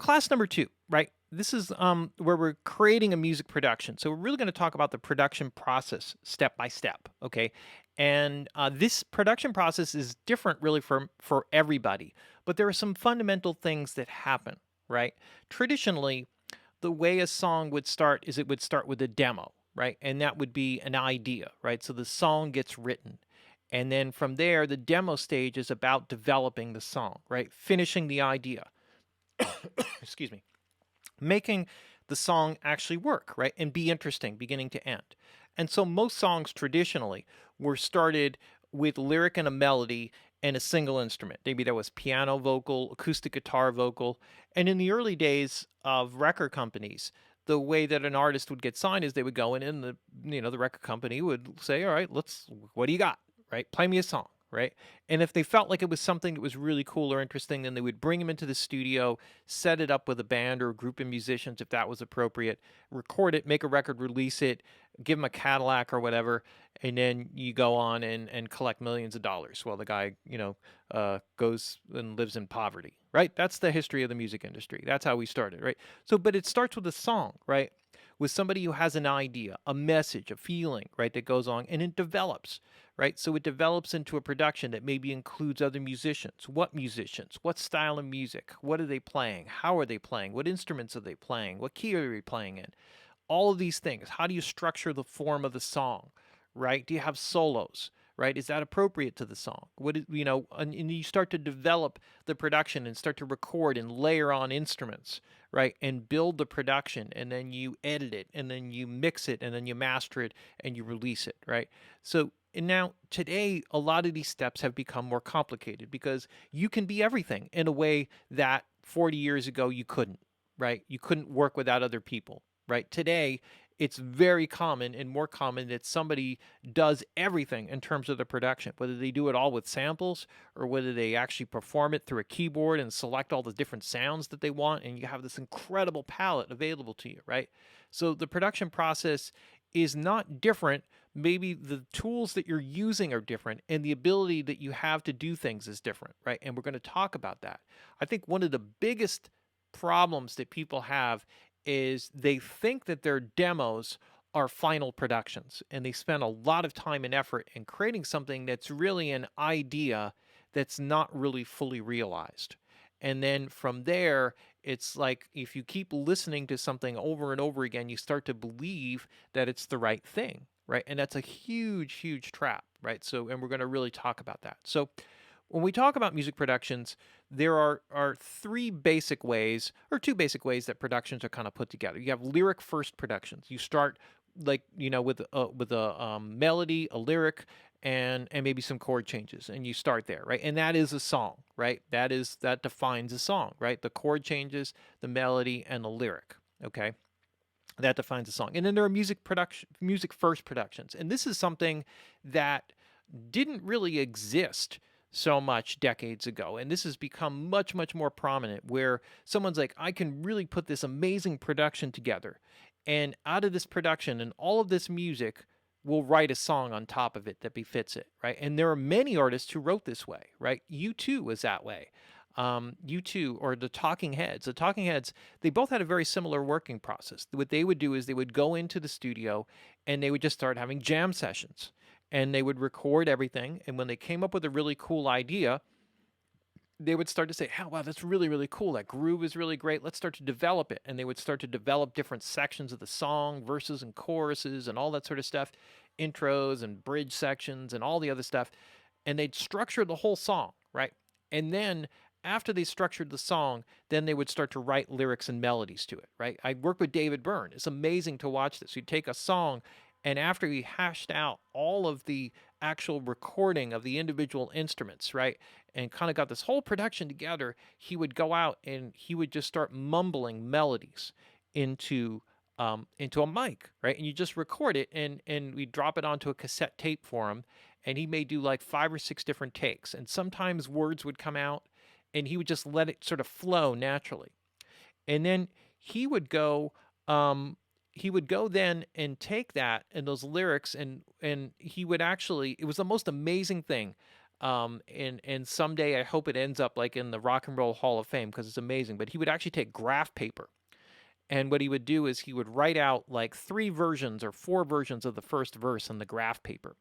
class number 2, right? This is where we're creating a music production. So we're really going to talk about the production process step by step, okay? And this production process is different really for everybody, but there are some fundamental things that happen, right? Traditionally, the way a song would start is it would start with a demo, right? And that would be an idea, right? So the song gets written. And then from there, the demo stage is about developing the song, right? Finishing the idea. Excuse me. Making the song actually work, right? And be interesting beginning to end. And so most songs traditionally were started with lyric and a melody and a single instrument. Maybe that was piano vocal, acoustic guitar vocal. And in the early days of record companies, the way that an artist would get signed is they would go in and the record company would say, "All right, what do you got?" Right? Play me a song, right? And if they felt like it was something that was really cool or interesting, then they would bring him into the studio, set it up with a band or a group of musicians if that was appropriate, record it, make a record, release it, give him a Cadillac or whatever, and then you go on and collect millions of dollars while the guy, goes and lives in poverty, right? That's the history of the music industry. That's how we started, right? So, but it starts with a song, right? With somebody who has an idea, a message, a feeling, right, that goes on, and it develops, right? So it develops into a production that maybe includes other musicians. What musicians? What style of music? What are they playing? How are they playing? What instruments are they playing? What key are they playing in? All of these things. How do you structure the form of the song, right? Do you have solos, right? Is that appropriate to the song? And you start to develop the production and start to record and layer on instruments, right? And build the production, and then you edit it, and then you mix it, and then you master it, and you release it, right? So, and now today, a lot of these steps have become more complicated because you can be everything in a way that 40 years ago you couldn't, right? You couldn't work without other people, right? Today, it's very common and more common that somebody does everything in terms of the production, whether they do it all with samples or whether they actually perform it through a keyboard and select all the different sounds that they want, and you have this incredible palette available to you, right? So the production process is not different. Maybe the tools that you're using are different and the ability that you have to do things is different, right? And we're going to talk about that. I think one of the biggest problems that people have is they think that their demos are final productions, and they spend a lot of time and effort in creating something that's really an idea that's not really fully realized. And then from there, it's like if you keep listening to something over and over again, you start to believe that it's the right thing, right? And that's a huge, huge trap, right? So, and we're going to really talk about that. So, when we talk about music productions, there are three basic ways, or two basic ways that productions are kind of put together. You have lyric first productions. You start with a melody, a lyric, and maybe some chord changes, and you start there, right? And that is a song, right? That defines a song, right? The chord changes, the melody, and the lyric. Okay, that defines a song. And then there are music first productions, and this is something that didn't really exist so much decades ago. And this has become much, much more prominent where someone's like, I can really put this amazing production together. And out of this production and all of this music, we'll write a song on top of it that befits it, right? And there are many artists who wrote this way, right? U2 was that way. U2 or the Talking Heads. The Talking Heads, they both had a very similar working process. What they would do is they would go into the studio and they would just start having jam sessions, and they would record everything. And when they came up with a really cool idea, they would start to say, oh, wow, that's really, really cool. That groove is really great. Let's start to develop it. And they would start to develop different sections of the song, verses and choruses and all that sort of stuff, intros and bridge sections and all the other stuff. And they'd structure the whole song, right? And then after they structured the song, then they would start to write lyrics and melodies to it, right? I worked with David Byrne. It's amazing to watch this. You'd take a song, and after he hashed out all of the actual recording of the individual instruments, right, and kind of got this whole production together, he would go out and he would just start mumbling melodies into a mic, right? And you just record it, and we drop it onto a cassette tape for him, and he may do like 5 or 6 different takes, and sometimes words would come out, and he would just let it sort of flow naturally, and then he would go then and take that and those lyrics, and he would actually, it was the most amazing thing. And someday I hope it ends up like in the Rock and Roll Hall of Fame because it's amazing. But he would actually take graph paper, and what he would do is he would write out like 3 versions or 4 versions of the first verse on the graph paper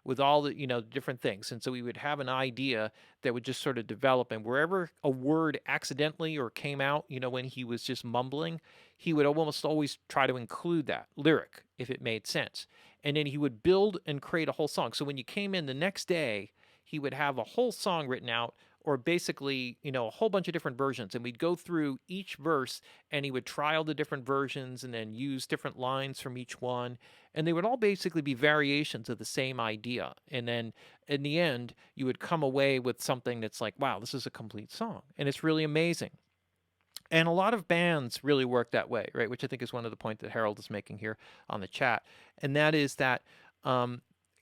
with all the different things. And so we would have an idea that would just sort of develop, and wherever a word accidentally or came out, when he was just mumbling, he would almost always try to include that lyric if it made sense. And then he would build and create a whole song. So when you came in the next day, he would have a whole song written out, or basically, a whole bunch of different versions. And we'd go through each verse and he would try all the different versions and then use different lines from each one. And they would all basically be variations of the same idea. And then in the end, you would come away with something that's like, wow, this is a complete song. And it's really amazing. And a lot of bands really work that way, right? Which I think is one of the points that Harold is making here on the chat. And that is that,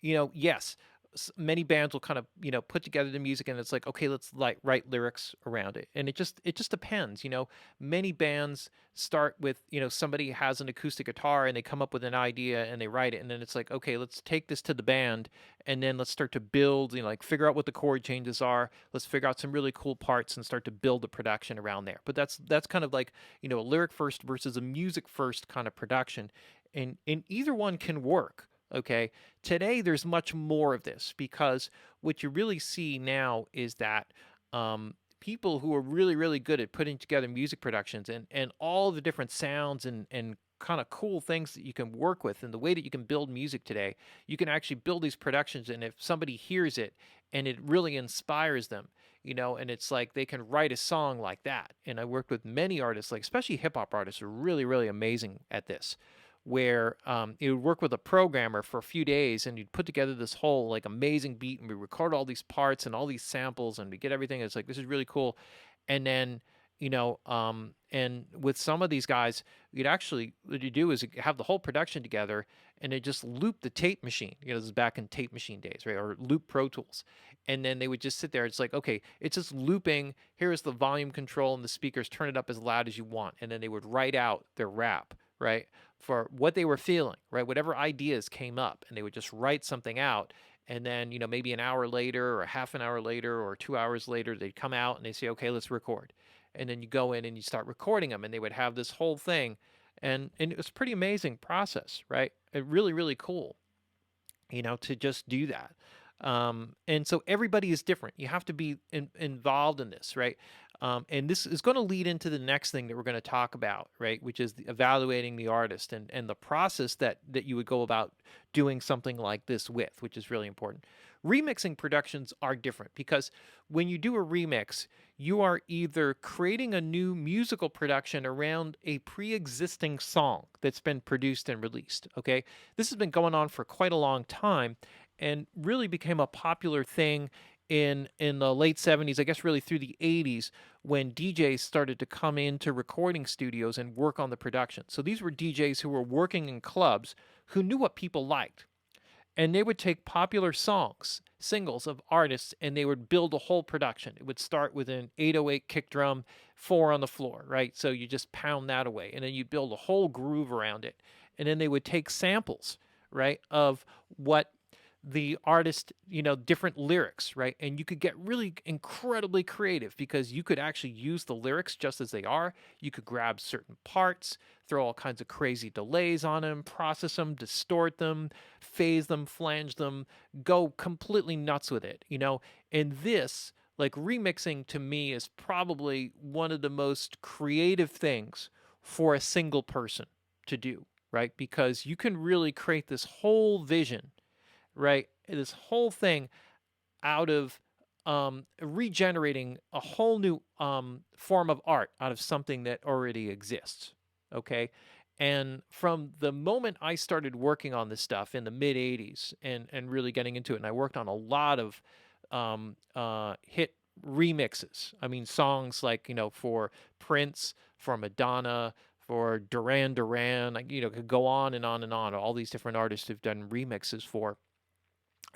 yes, many bands will kind of, put together the music and it's like, okay, let's like write lyrics around it. And it just depends, many bands start with, somebody has an acoustic guitar and they come up with an idea and they write it. And then it's like, okay, let's take this to the band and then let's start to build, like figure out what the chord changes are. Let's figure out some really cool parts and start to build the production around there. But that's kind of like, a lyric first versus a music first kind of production. And either one can work. Okay. Today, there's much more of this because what you really see now is that people who are really, really good at putting together music productions and all the different sounds and kind of cool things that you can work with and the way that you can build music today, you can actually build these productions. And if somebody hears it and it really inspires them, and it's like they can write a song like that. And I worked with many artists, like especially hip hop artists, who are really, really amazing at this, where you would work with a programmer for a few days and you'd put together this whole like amazing beat and we record all these parts and all these samples and we get everything. It's like, this is really cool. And then, and with some of these guys, you'd actually, what you do is you have the whole production together and they just loop the tape machine. This is back in tape machine days, right? Or loop Pro Tools. And then they would just sit there. It's like, okay, it's just looping. Here's the volume control and the speakers, turn it up as loud as you want. And then they would write out their rap, right? For what they were feeling, right? Whatever ideas came up, and they would just write something out. And then, maybe an hour later or half an hour later or 2 hours later, they'd come out and they say, okay, let's record. And then you go in and you start recording them and they would have this whole thing. And it was a pretty amazing process, right? It really, really cool, to just do that. And so everybody is different. You have to be involved in this, right? And this is going to lead into the next thing that we're going to talk about, right? Which is evaluating the artist and the process that you would go about doing something like this with, which is really important. Remixing productions are different because when you do a remix, you are either creating a new musical production around a pre-existing song that's been produced and released, okay? This has been going on for quite a long time and really became a popular thing in the late 70s, I guess really through the 80s, when DJs started to come into recording studios and work on the production. So these were DJs who were working in clubs who knew what people liked. And they would take popular songs, singles of artists, and they would build a whole production. It would start with an 808 kick drum, 4 on the floor, right? So you just pound that away. And then you'd build a whole groove around it. And then they would take samples, right, of what the artist, different lyrics, right? And you could get really incredibly creative because you could actually use the lyrics just as they are. You could grab certain parts, throw all kinds of crazy delays on them, process them, distort them, phase them, flange them, go completely nuts with it, And this, like remixing to me, is probably one of the most creative things for a single person to do, right? Because you can really create this whole vision, right? This whole thing out of regenerating a whole new form of art out of something that already exists. Okay. And from the moment I started working on this stuff in the mid 80s and really getting into it, and I worked on a lot of hit remixes. I mean, songs like, for Prince, for Madonna, for Duran Duran, could go on and on and on. All these different artists have done remixes for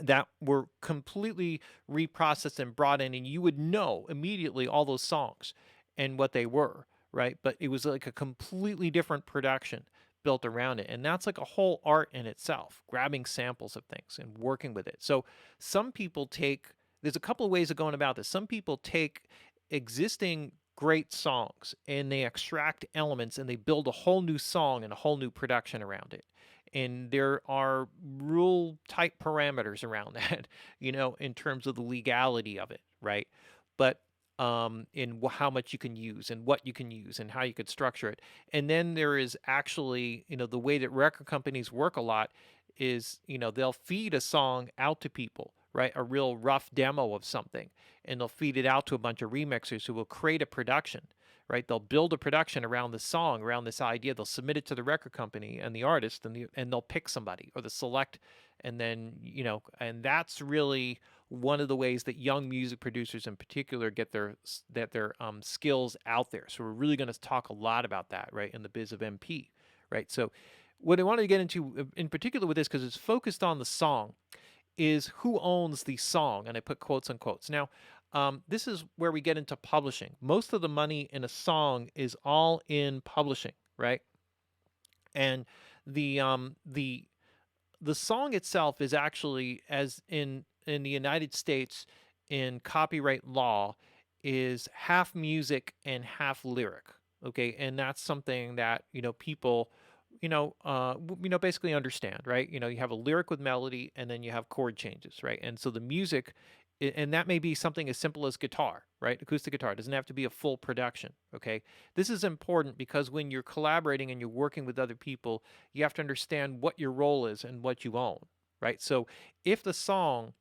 that were completely reprocessed and brought in, and you would know immediately all those songs and what they were, right? But it was like a completely different production built around it. And that's like a whole art in itself, grabbing samples of things and working with it. So some people take there's a couple of ways of going about this. Some people take existing great songs and they extract elements and they build a whole new song and a whole new production around it. And there are rule type parameters around that, in terms of the legality of it, right? But in how much you can use and what you can use and how you could structure it. And then there is actually, the way that record companies work a lot is, they'll feed a song out to people, right? A real rough demo of something, and they'll feed it out to a bunch of remixers who will create a production, right? They'll build a production around the song, around this idea. They'll submit it to the record company and the artist, and they'll pick somebody or the select, and then and that's really one of the ways that young music producers in particular get their skills out there. So we're really going to talk a lot about that, right, in the biz of MP, right? So what I wanted to get into in particular with this, because it's focused on the song, is who owns the song, and I put quotes on quotes. Now, this is where we get into publishing. Most of the money in a song is all in publishing, right? And the the song itself is actually, as in the United States, in copyright law, is half music and half lyric. Okay, and that's something that people basically understand, right? You have a lyric with melody, and then you have chord changes, right? And so the music, and that may be something as simple as guitar, right? Acoustic guitar. It doesn't have to be a full production, okay? This is important because when you're collaborating and you're working with other people, you have to understand what your role is and what you own, right? So if the song,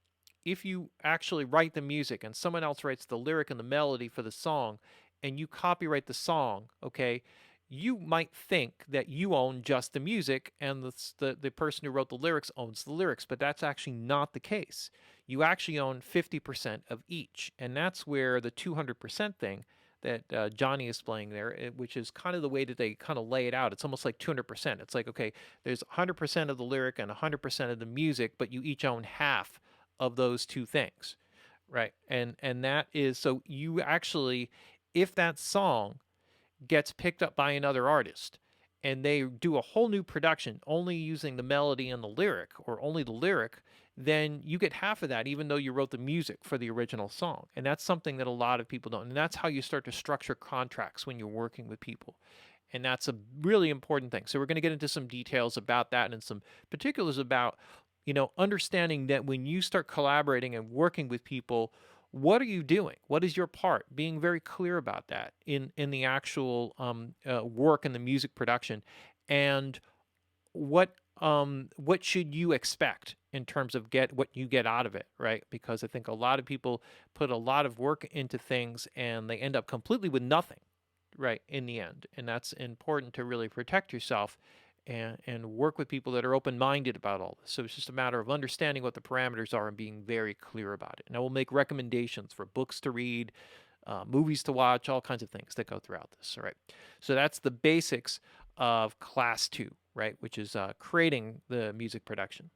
if you actually write the music and someone else writes the lyric and the melody for the song, and you copyright the song, okay, you might think that you own just the music and the person who wrote the lyrics owns the lyrics, but that's actually not the case. You actually own 50% of each, and that's where the 200% thing that Johnny is playing there, which is kind of the way that they kind of lay it out. It's almost like 200%. It's like, okay, there's 100% of the lyric and 100% of the music, but you each own half of those two things, right? And that is, so you actually, if that song gets picked up by another artist and they do a whole new production only using the melody and the lyric, or only the lyric, then you get half of that, even though you wrote the music for the original song. And that's something that a lot of people don't. And that's how you start to structure contracts when you're working with people. And that's a really important thing. So we're going to get into some details about that and some particulars about, understanding that when you start collaborating and working with people, what are you doing? What is your part? Being very clear about that in the actual work and the music production, and what should you expect in terms of what you get out of it, right? Because I think a lot of people put a lot of work into things and they end up completely with nothing, right, in the end. And that's important to really protect yourself and work with people that are open-minded about all this. So it's just a matter of understanding what the parameters are and being very clear about it. And I will make recommendations for books to read, movies to watch, all kinds of things that go throughout this. All right. So that's the basics of Class 2, right, which is creating the music production.